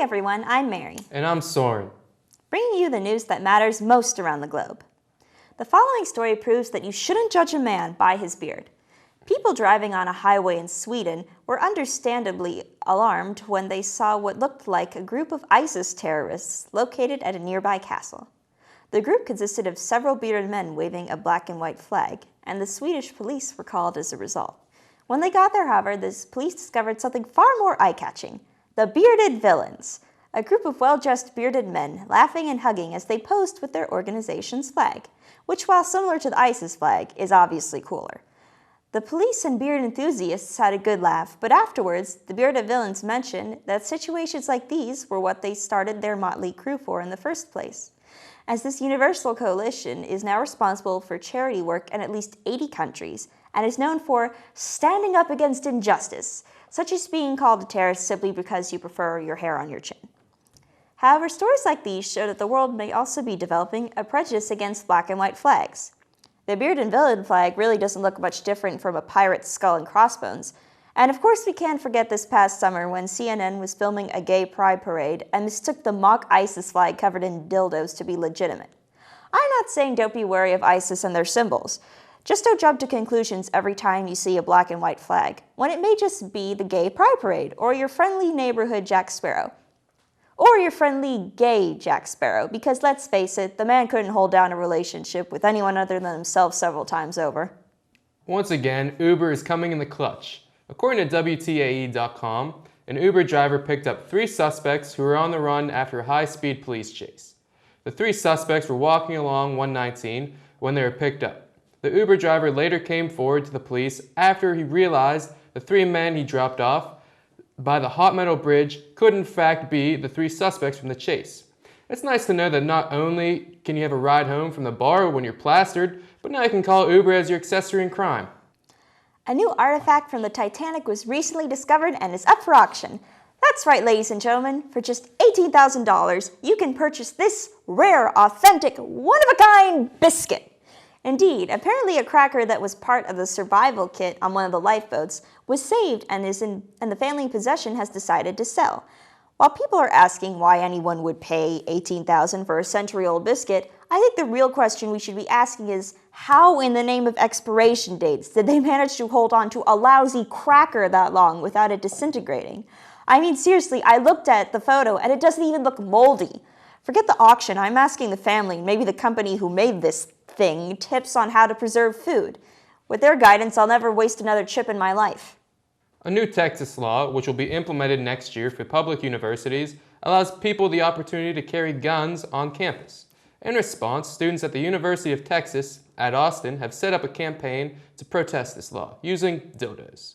everyone, I'm Mary. And I'm Soren. Bringing you the news that matters most around the globe. The following story proves that you shouldn't judge a man by his beard. People driving on a highway in Sweden were understandably alarmed when they saw what looked like a group of ISIS terrorists located at a nearby castle. The group consisted of several bearded men waving a black and white flag, and the Swedish police were called as a result. When they got there, however, the police discovered something far more eye-catching: the bearded villains, a group of well-dressed bearded men laughing and hugging as they posed with their organization's flag, which, while similar to the ISIS flag, is obviously cooler. The police and beard enthusiasts had a good laugh, but afterwards, the bearded villains mentioned that situations like these were what they started their motley crew for in the first place, as this universal coalition is now responsible for charity work in at least 80 countries and is known for standing up against injustice, such as being called a terrorist simply because you prefer your hair on your chin. However, stories like these show that the world may also be developing a prejudice against black and white flags. The beard and villain flag really doesn't look much different from a pirate's skull and crossbones. And of course we can't forget this past summer when CNN was filming a gay pride parade and mistook the mock ISIS flag covered in dildos to be legitimate. I'm not saying don't be wary of ISIS and their symbols. Just don't jump to conclusions every time you see a black and white flag, when it may just be the gay pride parade, or your friendly neighborhood Jack Sparrow. Or your friendly gay Jack Sparrow, because let's face it, the man couldn't hold down a relationship with anyone other than himself several times over. Once again, Uber is coming in the clutch. According to WTAE.com, an Uber driver picked up 3 suspects who were on the run after a high-speed police chase. The 3 suspects were walking along 119 when they were picked up. The Uber driver later came forward to the police after he realized the 3 men he dropped off by the hot metal bridge could in fact be the 3 suspects from the chase. It's nice to know that not only can you have a ride home from the bar when you're plastered, but now you can call Uber as your accessory in crime. A new artifact from the Titanic was recently discovered and is up for auction. That's right, ladies and gentlemen, for just $18,000, you can purchase this rare, authentic, one-of-a-kind biscuit. Indeed, apparently a cracker that was part of the survival kit on one of the lifeboats was saved and the family in possession has decided to sell. While people are asking why anyone would pay $18,000 for a century-old biscuit, I think the real question we should be asking is, how in the name of expiration dates did they manage to hold on to a lousy cracker that long without it disintegrating? I mean, seriously, I looked at the photo and it doesn't even look moldy. Forget the auction, I'm asking the family, maybe the company who made this thing, tips on how to preserve food. With their guidance, I'll never waste another chip in my life. A new Texas law, which will be implemented next year for public universities, allows people the opportunity to carry guns on campus. In response, students at the University of Texas at Austin have set up a campaign to protest this law, using dildos.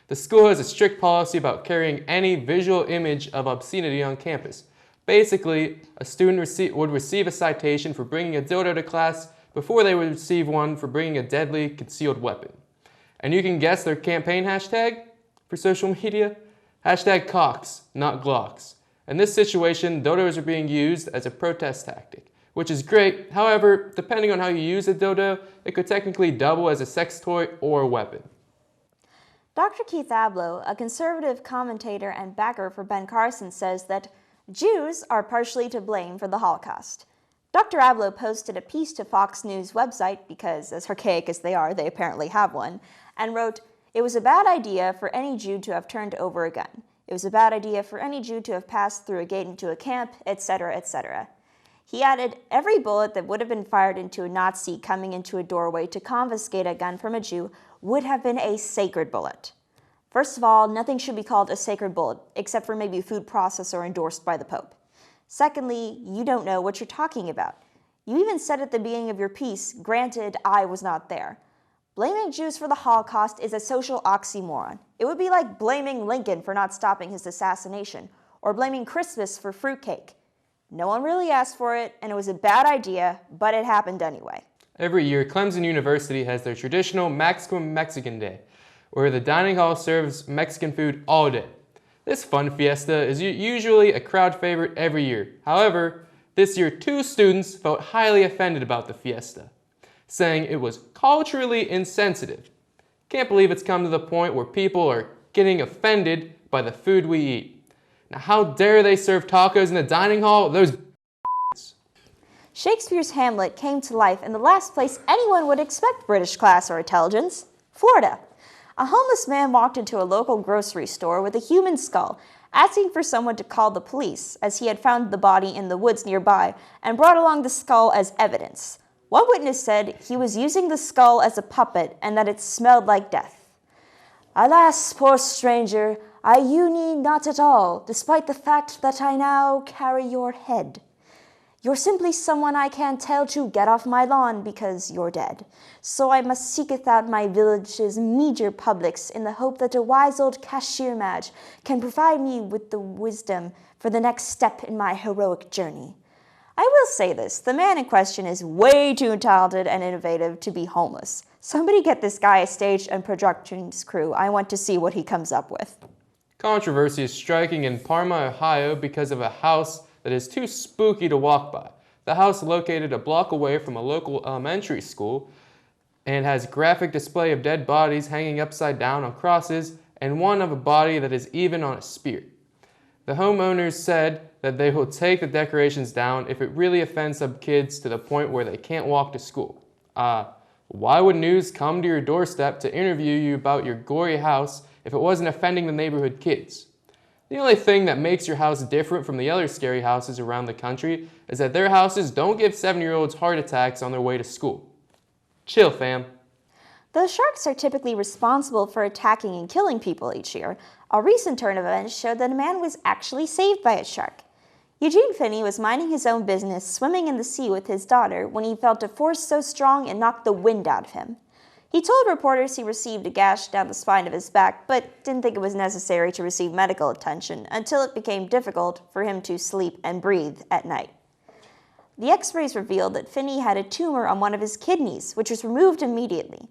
The school has a strict policy about carrying any visual image of obscenity on campus. Basically, a student would receive a citation for bringing a dildo to class before they would receive one for bringing a deadly concealed weapon. And you can guess their campaign hashtag for social media? Hashtag cocks, not glocks. In this situation, dildos are being used as a protest tactic, which is great. However, depending on how you use a dildo, it could technically double as a sex toy or a weapon. Dr. Keith Abloh, a conservative commentator and backer for Ben Carson, says that Jews are partially to blame for the Holocaust. Dr. Abloh posted a piece to Fox News website, because as archaic as they are, they apparently have one, and wrote, "It was a bad idea for any Jew to have turned over a gun. It was a bad idea for any Jew to have passed through a gate into a camp, etc., etc." He added, "Every bullet that would have been fired into a Nazi coming into a doorway to confiscate a gun from a Jew would have been a sacred bullet." First of all, nothing should be called a sacred bullet, except for maybe a food processor endorsed by the Pope. Secondly, you don't know what you're talking about. You even said at the beginning of your piece, "Granted, I was not there." Blaming Jews for the Holocaust is a social oxymoron. It would be like blaming Lincoln for not stopping his assassination, or blaming Christmas for fruitcake. No one really asked for it, and it was a bad idea, but it happened anyway. Every year, Clemson University has their traditional Maximum Mexican Day, where the dining hall serves Mexican food all day. This fun fiesta is usually a crowd favorite every year. However, this year 2 students felt highly offended about the fiesta, saying it was culturally insensitive. Can't believe it's come to the point where people are getting offended by the food we eat. Now, how dare they serve tacos in the dining hall? Those Shakespeare's Hamlet came to life in the last place anyone would expect British class or intelligence, Florida. A homeless man walked into a local grocery store with a human skull, asking for someone to call the police, as he had found the body in the woods nearby and brought along the skull as evidence. One witness said he was using the skull as a puppet and that it smelled like death. Alas, poor stranger, you need not at all, despite the fact that I now carry your head. You're simply someone I can't tell to get off my lawn because you're dead. So I must seeketh out my village's meager publics in the hope that a wise old cashier mage can provide me with the wisdom for the next step in my heroic journey. I will say this, the man in question is way too talented and innovative to be homeless. Somebody get this guy a stage and productions crew. I want to see what he comes up with. controversy is striking in Parma, Ohio because of a house that is too spooky to walk by. The house, located a block away from a local elementary school, and has graphic display of dead bodies hanging upside down on crosses and one of a body that is even on a spear. The homeowners said that they will take the decorations down if it really offends some kids to the point where they can't walk to school. Why would news come to your doorstep to interview you about your gory house if it wasn't offending the neighborhood kids? The only thing that makes your house different from the other scary houses around the country is that their houses don't give 7-year-olds heart attacks on their way to school. Chill, fam. Though sharks are typically responsible for attacking and killing people each year, a recent turn of events showed that a man was actually saved by a shark. Eugene Finney was minding his own business, swimming in the sea with his daughter, when he felt a force so strong it knocked the wind out of him. He told reporters he received a gash down the spine of his back, but didn't think it was necessary to receive medical attention until it became difficult for him to sleep and breathe at night. The x-rays revealed that Finney had a tumor on one of his kidneys, which was removed immediately.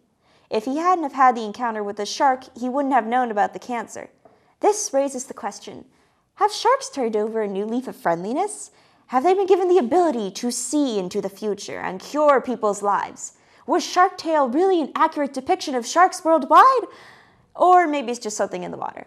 If he hadn't have had the encounter with the shark, he wouldn't have known about the cancer. This raises the question, have sharks turned over a new leaf of friendliness? Have they been given the ability to see into the future and cure people's lives? Was Shark Tale really an accurate depiction of sharks worldwide? Or maybe it's just something in the water.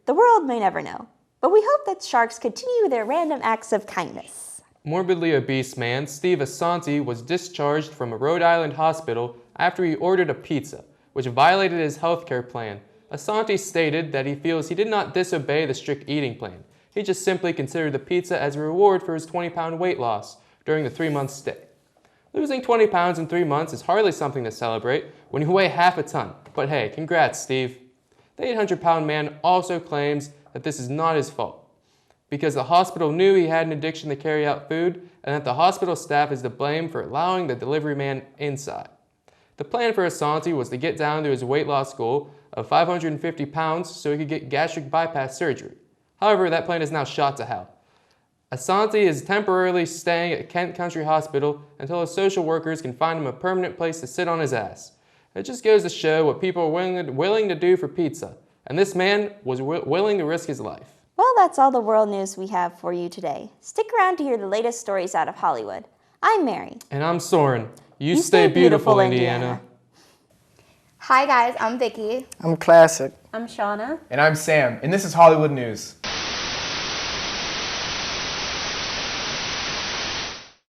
The world may never know, but we hope that sharks continue their random acts of kindness. Morbidly obese man Steve Assanti was discharged from a Rhode Island hospital after he ordered a pizza, which violated his healthcare plan. Assanti stated that he feels he did not disobey the strict eating plan. He just simply considered the pizza as a reward for his 20-pound weight loss during the 3-month stay. Losing 20 pounds in 3 months is hardly something to celebrate when you weigh half a ton. But hey, congrats, Steve. The 800-pound man also claims that this is not his fault, because the hospital knew he had an addiction to carry out food and that the hospital staff is to blame for allowing the delivery man inside. The plan for Assanti was to get down to his weight loss goal of 550 pounds so he could get gastric bypass surgery. However, that plan is now shot to hell. Assanti is temporarily staying at Kent Country Hospital until his social workers can find him a permanent place to sit on his ass. It just goes to show what people are willing to do for pizza, and this man was willing to risk his life. Well, that's all the world news we have for you today. Stick around to hear the latest stories out of Hollywood. I'm Mary. And I'm Soren. You stay beautiful, Indiana. Hi guys, I'm Vicky. I'm Classic. I'm Shauna. And I'm Sam, and this is Hollywood News.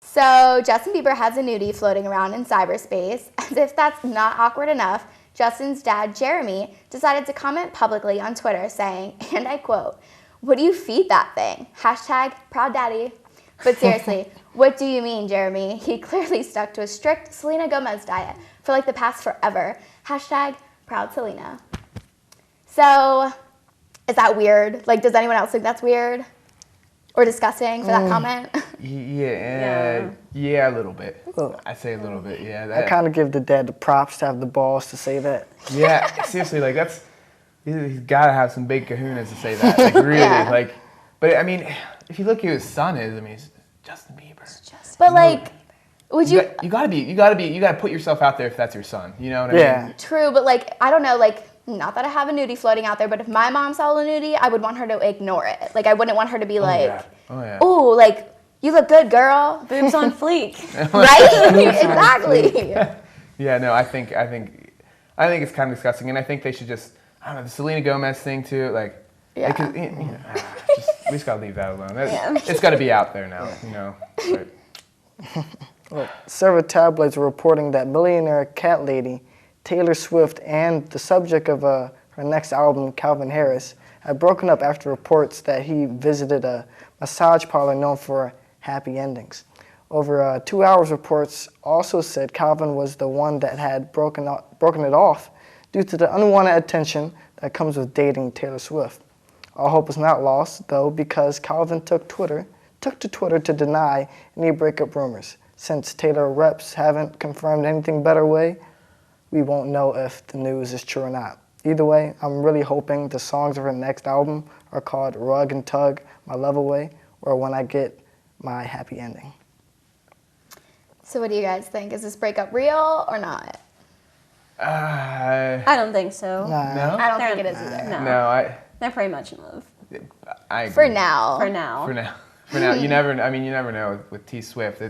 So Justin Bieber has a nudie floating around in cyberspace. As if that's not awkward enough, Justin's dad, Jeremy, decided to comment publicly on Twitter saying, and I quote, "What do you feed that thing? Hashtag proud daddy." But seriously, what do you mean, Jeremy? He clearly stuck to a strict Selena Gomez diet for like the past forever. Hashtag proud Selena. So, is that weird? Like, does anyone else think that's weird? Or disgusting for that comment? Yeah, a little bit. I'd say a little bit, yeah. I kind of give the dad the props to have the balls to say that. Yeah, seriously, like he's got to have some big kahunas to say that, like really, Yeah. But I mean, if you look who his son is, I mean, it's Justin Bieber. But like, would you? You gotta put yourself out there if that's your son. You know what I mean? True, but like, I don't know, like, not that I have a nudie floating out there, but if my mom saw a nudie, I would want her to ignore it. Like, I wouldn't want her to be oh, like, you look good, girl. Boobs on fleek. Right? Exactly. Yeah, no, I think it's kind of disgusting, and I think they should just, I don't know, the Selena Gomez thing too, like, Yeah. because, We just gotta leave that alone. It's gotta be out there now, you know. But, Well, several tabloids are reporting that millionaire cat lady Taylor Swift and the subject of her next album, Calvin Harris, had broken up after reports that he visited a massage parlor known for happy endings. Over 2 hours, reports also said Calvin was the one that had broken it off due to the unwanted attention that comes with dating Taylor Swift. All hope is not lost, though, because Calvin took to Twitter to deny any breakup rumors. Since Taylor reps haven't confirmed anything better way, we won't know if the news is true or not. Either way, I'm really hoping the songs of her next album are called Rug and Tug, My Love Away, or When I Get My Happy Ending. So what do you guys think? Is this breakup real or not? I don't think so. no? I don't think it is either. No. They're pretty much in love. I agree. For now. For now. For now, you never know with T Swift.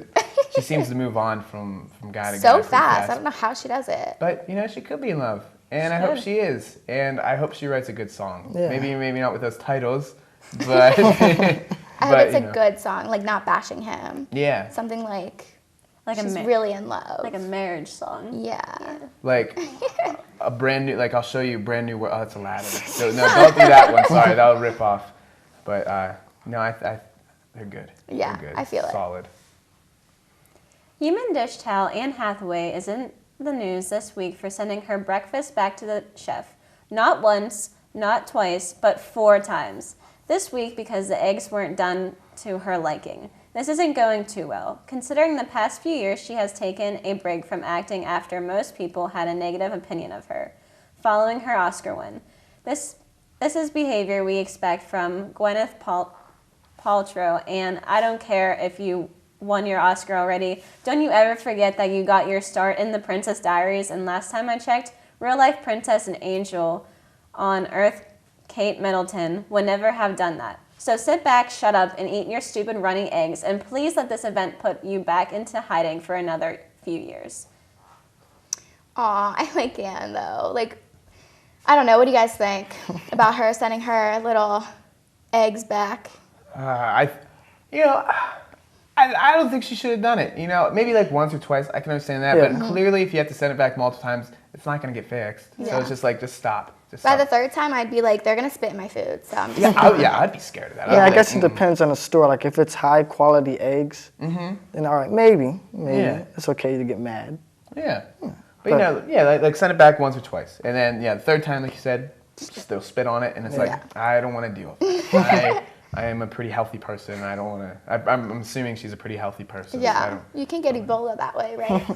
She seems to move on from guy to guy. So pretty fast. I don't know how she does it. But she could be in love, and I hope she is, and I hope she writes a good song. Yeah. Maybe not with those titles, but I hope it's a good song, like not bashing him. Yeah, Something like Like she's a really in love. like a marriage song. Yeah. like a brand new. Like I'll show you a brand new. Oh, that's Aladdin. So, no, don't do that one. Sorry, that'll rip off. But no, they're good. Yeah, they're good. I feel it. Solid. Human dish towel Anne Hathaway is in the news this week for sending her breakfast back to the chef. Not once, not twice, but 4 times. This week because the eggs weren't done to her liking. This isn't going too well, considering the past few years she has taken a break from acting after most people had a negative opinion of her, following her Oscar win. This is behavior we expect from Gwyneth Paltrow, and I don't care if you won your Oscar already. Don't you ever forget that you got your start in The Princess Diaries, and last time I checked, real-life princess and angel on Earth Kate Middleton would never have done that. So sit back, shut up, and eat your stupid running eggs, and please let this event put you back into hiding for another few years. Aw, I like Anne though. Like, I don't know. What do you guys think about her sending her little eggs back? I don't think she should have done it. Maybe like once or twice, I can understand that. Yeah. But clearly, if you have to send it back multiple times, it's not going to get fixed. So Yeah. it's just like, just stop. By the 3rd time, I'd be like, they're gonna spit in my food. So I'm just I'd be scared of that. Yeah, I'd I be guess like, it depends on the store. Like if it's high quality eggs, then all right, maybe Yeah. it's okay to get mad. Yeah. But like send it back once or twice. And then, the 3rd time, like you said, just they'll spit on it. And it's like, I don't want to deal with it. I am a pretty healthy person. I don't want to. I'm assuming she's a pretty healthy person. yeah. You can get Ebola that way, right?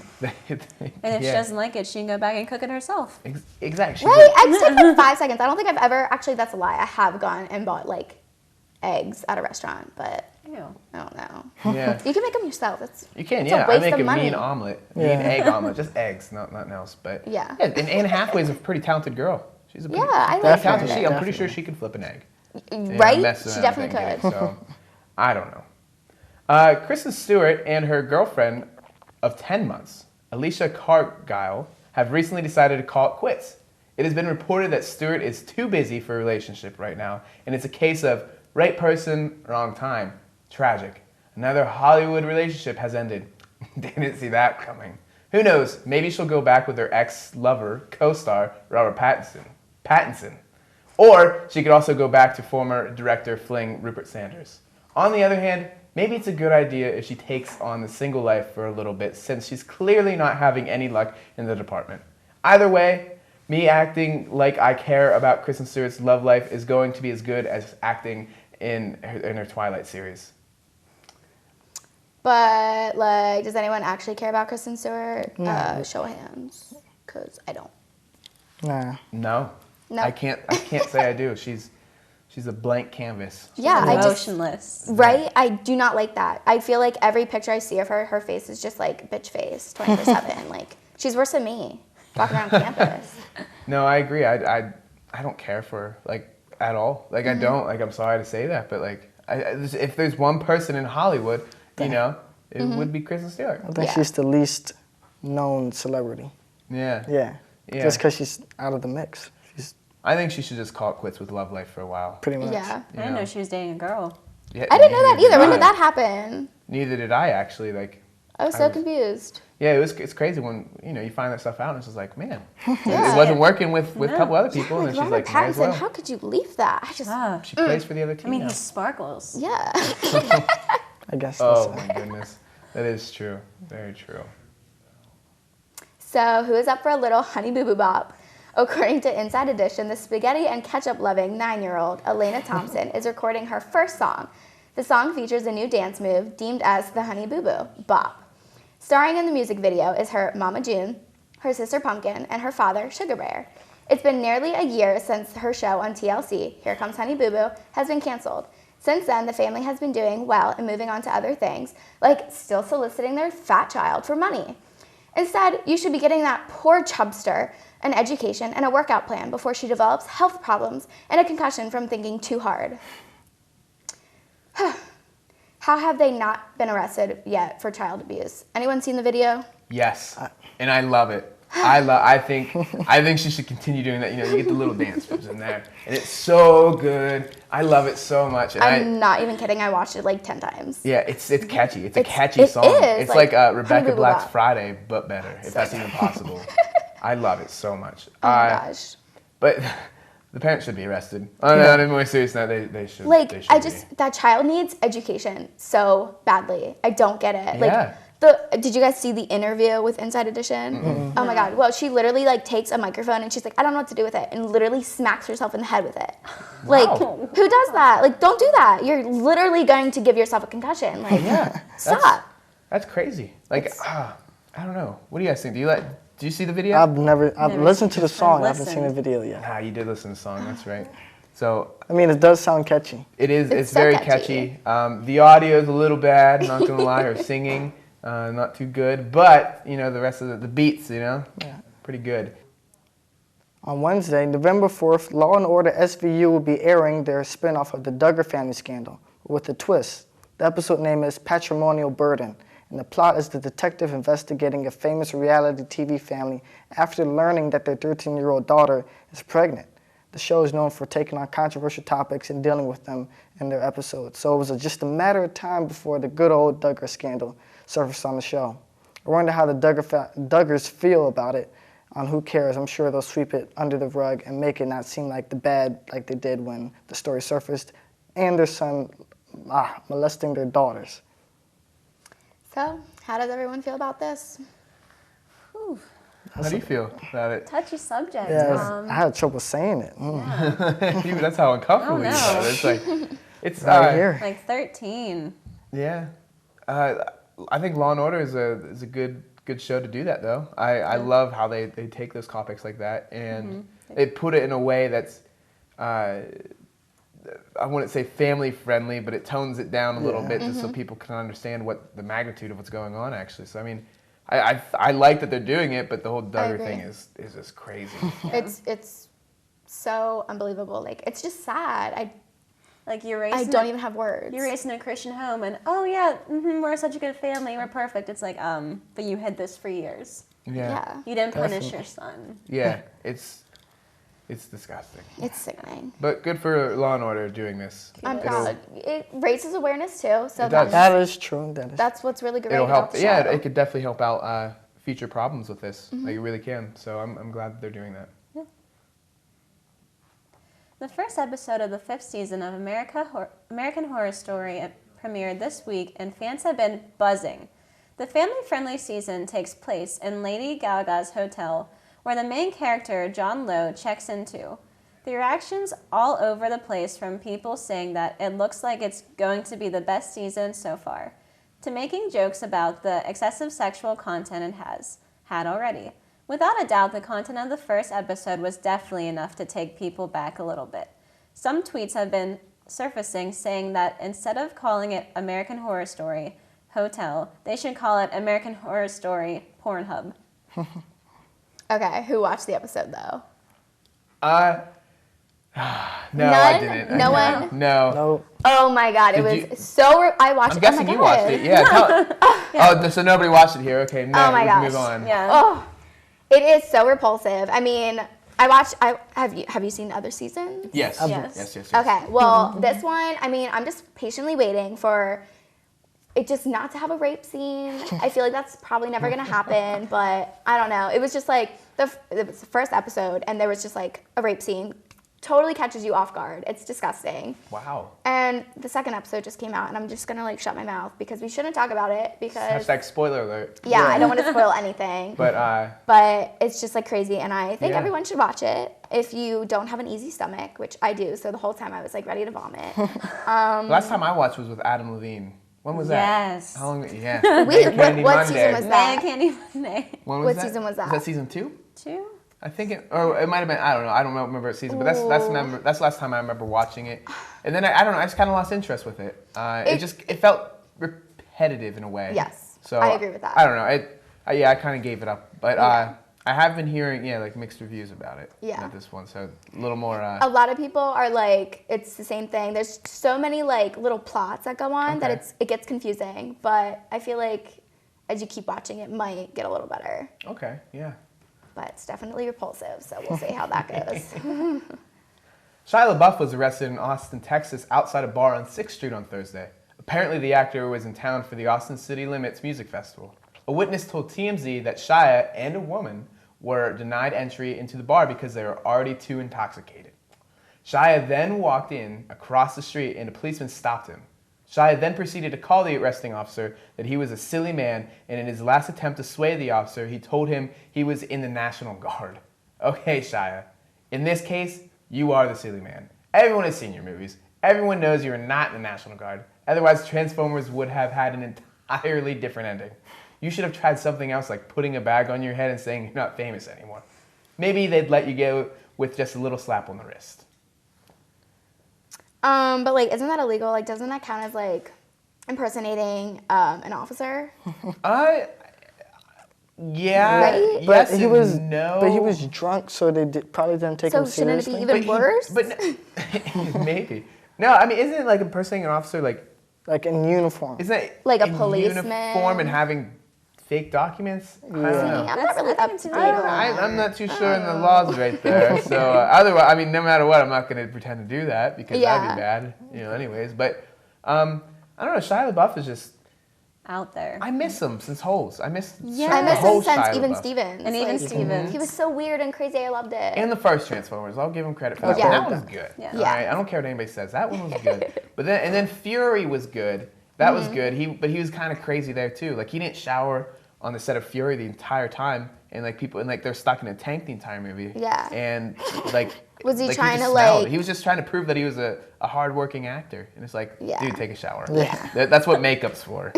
And if she doesn't like it, she can go back and cook it herself. Exactly. Right? Eggs take like 5 seconds. I don't think I've ever. Actually, that's a lie. I have gone and bought like eggs at a restaurant, but Ew. I don't know. Yeah. You can make them yourself. You can, It's a yeah. I waste make of a money. mean omelet. Mean egg omelet. Just eggs, nothing else. But Yeah. And Anne Hathaway's a pretty talented girl. She's a pretty, I like pretty talented. her. I'm pretty sure she could flip an egg. Right? Mess She around definitely and get could. it, so I don't know. Kristen Stewart and her girlfriend of 10 months, Alicia Cargile, have recently decided to call it quits. It has been reported that Stewart is too busy for a relationship right now, and it's a case of right person, wrong time. Tragic. Another Hollywood relationship has ended. Didn't see that coming. Who knows? Maybe she'll go back with her ex-lover, co-star, Robert Pattinson. Or she could also go back to former director fling Rupert Sanders. On the other hand, maybe it's a good idea if she takes on the single life for a little bit, since she's clearly not having any luck in the department. Either way, me acting like I care about Kristen Stewart's love life is going to be as good as acting in her Twilight series. But like, does anyone actually care about Kristen Stewart? Show of hands, because I don't. Nah. No. No. I can't say I do. She's a blank canvas. Yeah, I just Emotionless. right. I do not like that. I feel like every picture I see of her, her face is just like bitch face, 24/7. Like she's worse than me, walking around campus. No, I agree. I don't care for her, like at all. Like I don't. Like I'm sorry to say that, but like if there's one person in Hollywood, it would be Kristen Stewart. I think she's the least known celebrity. Yeah. Yeah. Yeah. Just because she's out of the mix. She's I think she should just call it quits with love life for a while. Pretty much. Yeah. I didn't know she was dating a girl. Yeah, I didn't know that neither either. When I. did that happen? Neither did I, actually. Like, I was so confused. yeah, it's crazy when you find that stuff out, and it's just like, man, Yeah. it wasn't working with a couple other people, and then she's Robert like, might as Pattinson, well. how could you leave that? I just, Ah, She plays for the other team. I mean, now. he sparkles. yeah. I guess that's Oh it. my goodness, that is true. Very true. So, who is up for a little honey boo boo bop? According to Inside Edition, the spaghetti and ketchup loving 9-year-old Elena Thompson is recording her first song. The song features a new dance move deemed as the honey boo boo bop. Starring in the music video is her Mama June, her sister Pumpkin, and her father Sugar Bear. It's been nearly a year since her show on TLC, Here Comes Honey Boo Boo, has been canceled. Since then, the family has been doing well and moving on to other things, like still soliciting their fat child for money. Instead, you should be getting that poor chubster an education and a workout plan before she develops health problems and a concussion from thinking too hard. How have they not been arrested yet for child abuse? Anyone seen the video? Yes, and I love it. I think she should continue doing that. You get the little dance moves in there, and it's so good. I love it so much. And I'm not even kidding. I watched it like 10 times. yeah, it's catchy. It's a catchy it song. is, It's like Honey Rebecca Boo Boo Black's Bop. Friday, but better, if that's even possible. I love it so much. Oh my gosh. But the parents should be arrested. On a more serious note, they should. Like, they should I be. just, that child needs education so badly. I don't get it. Yeah. Like, did you guys see the interview with Inside Edition? Mm-hmm. Oh my God. Well, she literally like takes a microphone and she's like, I don't know what to do with it, and literally smacks herself in the head with it. Like, Wow. who does that? Like, don't do that. You're literally going to give yourself a concussion. Like, Yeah. stop. That's crazy. Like, I don't know. What do you guys think? Do you see the video? I've Never listened to the just song. I haven't seen the listened. video yet. Ah, you did listen to the song. That's right. So I mean, it does sound catchy. it is. It's so very catchy. catchy. The audio is a little bad. Not gonna lie. Her singing, not too good. But the rest of the beats, pretty good. On Wednesday, November 4th, Law & Order SVU will be airing their spin-off of the Duggar family scandal with a twist. The episode name is Patrimonial Burden, and the plot is the detective investigating a famous reality TV family after learning that their 13-year-old daughter is pregnant. The show is known for taking on controversial topics and dealing with them in their episodes, so it was just a matter of time before the good old Duggar scandal surfaced on the show. I wonder how the Duggars feel about it. On Who Cares, I'm sure they'll sweep it under the rug and make it not seem like the bad like they did when the story surfaced, and their son molesting their daughters. So, how does everyone feel about this? How do you feel about it? Touchy subject. Yeah, I had trouble saying it. That's how uncomfortable you no. are. It's like, it's Right here. Like 13. Yeah, I think Law and Order is a good show to do that though. I love how they take those topics like that and they put it in a way that's I wouldn't say family friendly, but it tones it down a little bit just so people can understand what the magnitude of what's going on actually. So I mean, I like that they're doing it, but the whole Duggar agree. thing is just crazy. It's so unbelievable. Like, it's just sad. Like you're I raised. don't even have words. You're raised in a Christian home, and oh yeah, we're such a good family, we're perfect. It's like, but you hid this for years. Yeah. You didn't punish your son. Yeah, it's disgusting. It's sickening. But good for Law and Order doing this. I'm proud. It raises awareness too, so It does. That is true. that's what's really great It'll about help. the show. Yeah, it could definitely help out future problems with this. Like it really can. So I'm glad that they're doing that. The first episode of the 5th season of American Horror Story premiered this week, and fans have been buzzing. The family-friendly season takes place in Lady Gaga's hotel, where the main character, John Lowe, checks into. The reactions all over the place, from people saying that it looks like it's going to be the best season so far, to making jokes about the excessive sexual content it has had already. Without a doubt, the content of the first episode was definitely enough to take people back a little bit. Some tweets have been surfacing saying that instead of calling it American Horror Story Hotel, they should call it American Horror Story Pornhub. Okay, who watched the episode though? No, I didn't. No one? No. No. Oh my God, it Did was so. I watched. I'm guessing oh my you God. watched it. Yeah. Oh, so nobody watched it here. Okay, no, Oh my we can gosh. move on. Yeah. Oh, it is so repulsive. I mean, Have you seen the other seasons? Yes. Yes. Yes. Okay, well, this one, I mean, I'm just patiently waiting for it just not to have a rape scene. I feel like that's probably never gonna happen, but I don't know. It was just like, it was the first episode, and there was just like a rape scene. Totally catches you off guard. It's disgusting. Wow. And the second episode just came out, and I'm just gonna like shut my mouth because we shouldn't talk about it because Hashtag spoiler alert. yeah, I don't want to spoil anything. But it's just like crazy, and I think Yeah. everyone should watch it if you don't have an easy stomach, which I do. So the whole time I was like ready to vomit. last time I watched was with Adam Levine. When was that? Yes. How long? Yeah. Wait, Man Candy what Monday. season was that? Man Candy Monday. When What season was that? Was that season 2? 2? I think it, or it might have been. I don't know. I don't remember what season, but that's the last time I remember watching it. And then I don't know. I just kind of lost interest with it. It felt repetitive in a way. Yes, So I agree with that. I don't know. I kind of gave it up. But Yeah. I have been hearing like mixed reviews about it. Yeah. About this one, so a little more. A lot of people are like, it's the same thing. There's so many like little plots that go on that Okay. it gets confusing. But I feel like as you keep watching, it might get a little better. Okay. Yeah. But it's definitely repulsive, so we'll see how that goes. Shia LaBeouf was arrested in Austin, Texas, outside a bar on 6th Street on Thursday. Apparently, the actor was in town for the Austin City Limits Music Festival. A witness told TMZ that Shia and a woman were denied entry into the bar because they were already too intoxicated. Shia then walked in across the street and a policeman stopped him. Shia then proceeded to call the arresting officer that he was a silly man, and in his last attempt to sway the officer, he told him he was in the National Guard. Okay, Shia, in this case, you are the silly man. Everyone has seen your movies. Everyone knows you are not in the National Guard. Otherwise, Transformers would have had an entirely different ending. You should have tried something else, like putting a bag on your head and saying you're not famous anymore. Maybe they'd let you go with just a little slap on the wrist. But like, isn't that illegal? Like, doesn't that count as like impersonating an officer? Yeah. Right? Yes But he and was no. But he was drunk, so they probably didn't take So him shouldn't it seriously. be even worse? Maybe. No, I mean, isn't it like impersonating an officer Like in uniform. isn't it Like a in policeman? uniform and having fake documents? I don't See, know. I'm not really up to date I on that. I'm not too sure in the laws right there. So otherwise, I mean, no matter what, I'm not going to pretend to do that because that'd be bad, anyways. But I don't know. Shia LaBeouf is just. Out there. I miss him since Holes. I miss. I the miss whole him since Shia Even LaBeouf. Stevens. And Even Like, Stevens. He was so weird and crazy. I loved it. And the first Transformers, I'll give him credit for that. Yeah. One. That was good. Yeah. All right? I don't care what anybody says. That one was good. But then Fury was good. That was good. But he was kind of crazy there too. Like he didn't shower on the set of Fury the entire time, and like people they're stuck in a tank the entire movie. Yeah. And like. Was he like, trying just to, smelled like- it. He was just trying to prove that he was a hardworking actor, and it's like, Yeah. dude, take a shower. Yeah. That's what makeup's for.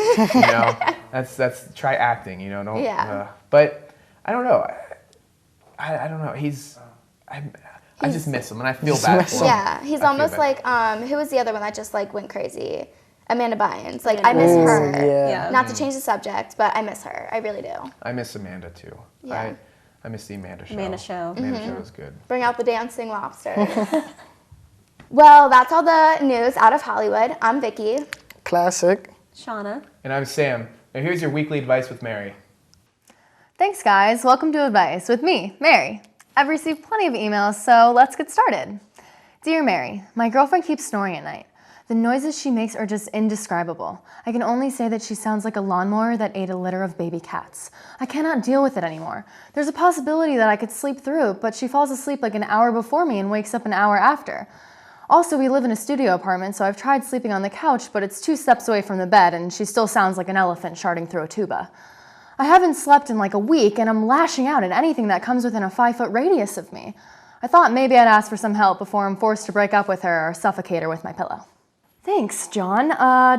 That's try acting. Don't. Yeah. But I don't know. I don't know. I just miss him, and I feel bad for him. Yeah, he's I feel almost bad. like who was the other one that just like went crazy? Amanda Bynes. Like I miss her. yeah. Not to change the subject, but I miss her. I really do. I miss Amanda too. Yeah. I miss the Amanda show. Amanda show. Amanda show was good. Bring out the dancing lobster. Well, that's all the news out of Hollywood. I'm Vicky. Classic. Shauna. And I'm Sam. Now here's your weekly advice with Mary. Thanks, guys. Welcome to Advice with me, Mary. I've received plenty of emails, so let's get started. Dear Mary, my girlfriend keeps snoring at night. The noises she makes are just indescribable. I can only say that she sounds like a lawnmower that ate a litter of baby cats. I cannot deal with it anymore. There's a possibility that I could sleep through, but she falls asleep like an hour before me and wakes up an hour after. Also, we live in a studio apartment, so I've tried sleeping on the couch, but it's 2 steps away from the bed, and she still sounds like an elephant sharting through a tuba. I haven't slept in like a week, and I'm lashing out at anything that comes within a 5-foot radius of me. I thought maybe I'd ask for some help before I'm forced to break up with her or suffocate her with my pillow. Thanks, John.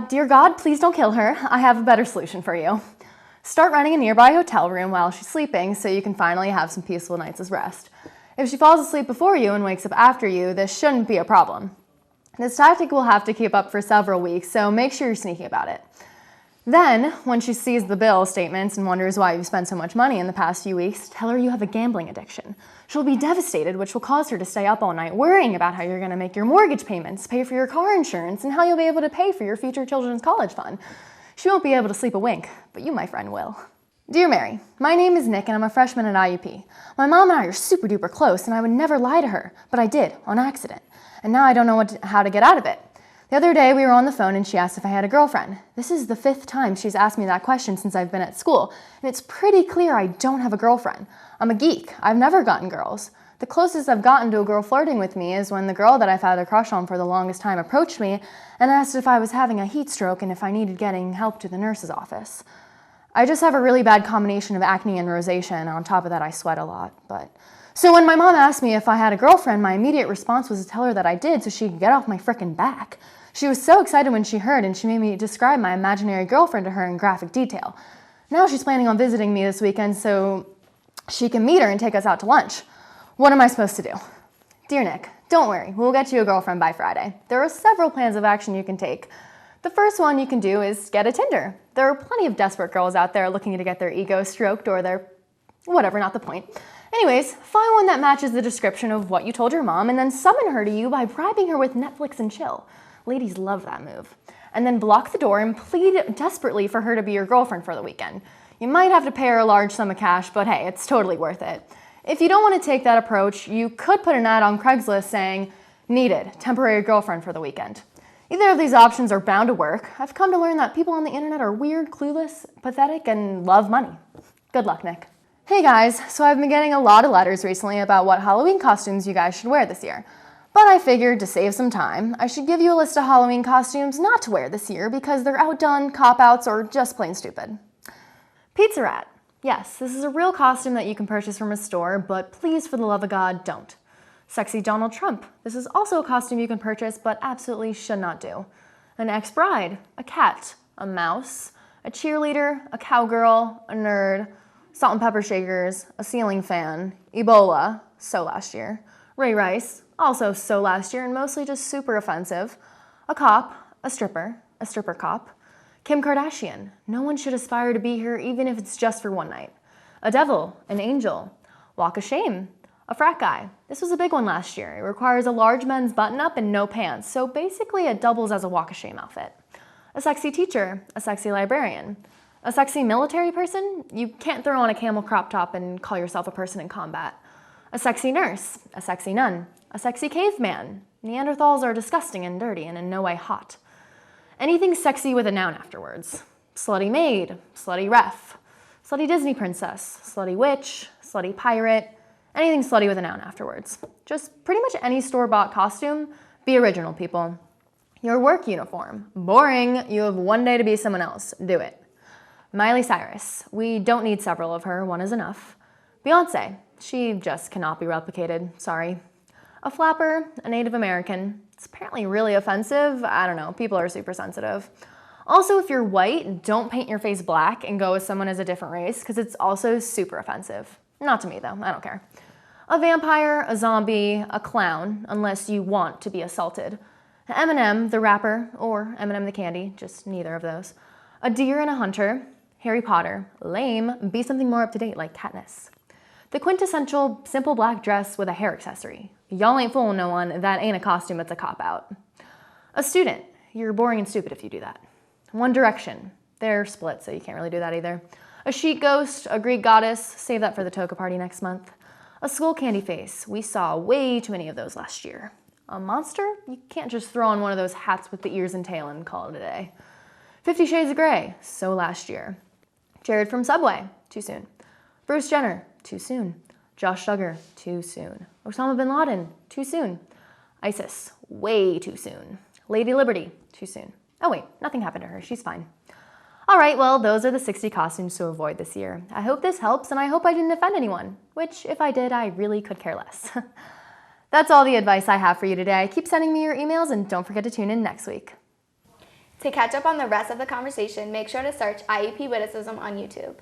Dear God, please don't kill her. I have a better solution for you. Start renting a nearby hotel room while she's sleeping so you can finally have some peaceful nights of rest. If she falls asleep before you and wakes up after you, this shouldn't be a problem. This tactic will have to keep up for several weeks, so make sure you're sneaky about it. Then, when she sees the bill statements and wonders why you've spent so much money in the past few weeks, tell her you have a gambling addiction. She'll be devastated, which will cause her to stay up all night worrying about how you're going to make your mortgage payments, pay for your car insurance, and how you'll be able to pay for your future children's college fund. She won't be able to sleep a wink, but you, my friend, will. Dear Mary, my name is Nick and I'm a freshman at IUP. My mom and I are super duper close and I would never lie to her, but I did, on accident. And now I don't know how to get out of it. The other day we were on the phone and she asked if I had a girlfriend. This is the 5th time she's asked me that question since I've been at school, and it's pretty clear I don't have a girlfriend. I'm a geek. I've never gotten girls. The closest I've gotten to a girl flirting with me is when the girl that I've had a crush on for the longest time approached me and asked if I was having a heat stroke and if I needed getting help to the nurse's office. I just have a really bad combination of acne and rosacea, and on top of that I sweat a lot. So when my mom asked me if I had a girlfriend, my immediate response was to tell her that I did so she could get off my frickin' back. She was so excited when she heard, and she made me describe my imaginary girlfriend to her in graphic detail. Now she's planning on visiting me this weekend so she can meet her and take us out to lunch. What am I supposed to do? Dear Nick, don't worry, we'll get you a girlfriend by Friday. There are several plans of action you can take. The first one you can do is get a Tinder. There are plenty of desperate girls out there looking to get their ego stroked or their... whatever, not the point. Anyways, find one that matches the description of what you told your mom and then summon her to you by bribing her with Netflix and chill. Ladies love that move. And then block the door and plead desperately for her to be your girlfriend for the weekend. You might have to pay her a large sum of cash, but hey, it's totally worth it. If you don't want to take that approach, you could put an ad on Craigslist saying, needed, temporary girlfriend for the weekend. Either of these options are bound to work. I've come to learn that people on the internet are weird, clueless, pathetic, and love money. Good luck, Nick. Hey guys, so I've been getting a lot of letters recently about what Halloween costumes you guys should wear this year. But I figured to save some time, I should give you a list of Halloween costumes not to wear this year because they're outdone, cop-outs, or just plain stupid. Pizza Rat. Yes, this is a real costume that you can purchase from a store, but please, for the love of God, don't. Sexy Donald Trump. This is also a costume you can purchase, but absolutely should not do. An ex-bride, a cat, a mouse, a cheerleader, a cowgirl, a nerd, salt and pepper shakers, a ceiling fan, Ebola, so last year, Ray Rice, also so last year and mostly just super offensive, a cop, a stripper cop, Kim Kardashian, no one should aspire to be her even if it's just for one night, a devil, an angel, walk of shame, a frat guy. This was a big one last year. It requires a large men's button-up and no pants, so basically it doubles as a walk of shame outfit. A sexy teacher, a sexy librarian, a sexy military person. You can't throw on a camel crop top and call yourself a person in combat. A sexy nurse, a sexy nun, a sexy caveman. Neanderthals are disgusting and dirty and in no way hot. Anything sexy with a noun afterwards. Slutty maid, slutty ref, slutty Disney princess, slutty witch, slutty pirate, anything slutty with a noun afterwards. Just pretty much any store-bought costume. Be original, people. Your work uniform. Boring. You have one day to be someone else. Do it. Miley Cyrus. We don't need several of her. One is enough. Beyonce. She just cannot be replicated. Sorry. A flapper. A Native American. It's apparently really offensive. I don't know. People are super sensitive. Also, if you're white, don't paint your face black and go with someone as a different race because it's also super offensive. Not to me, though. I don't care. A vampire, a zombie, a clown, unless you want to be assaulted. Eminem, the rapper, or Eminem the candy, just neither of those. A deer and a hunter. Harry Potter. Lame. Be something more up-to-date like Katniss. The quintessential simple black dress with a hair accessory. Y'all ain't fooling no one. That ain't a costume, it's a cop-out. A student. You're boring and stupid if you do that. One Direction. They're split, so you can't really do that either. A sheet ghost, a Greek goddess. Save that for the toga party next month. A skull candy face. We saw way too many of those last year. A monster? You can't just throw on one of those hats with the ears and tail and call it a day. 50 Shades of Grey. So last year. Jared from Subway. Too soon. Bruce Jenner. Too soon. Josh Duggar. Too soon. Osama bin Laden. Too soon. ISIS. Way too soon. Lady Liberty. Too soon. Oh wait, nothing happened to her. She's fine. All right, well, those are the 60 costumes to avoid this year. I hope this helps, and I hope I didn't offend anyone, which, if I did, I really could care less. That's all the advice I have for you today. Keep sending me your emails, and don't forget to tune in next week. To catch up on the rest of the conversation, make sure to search IUP Witticism on YouTube.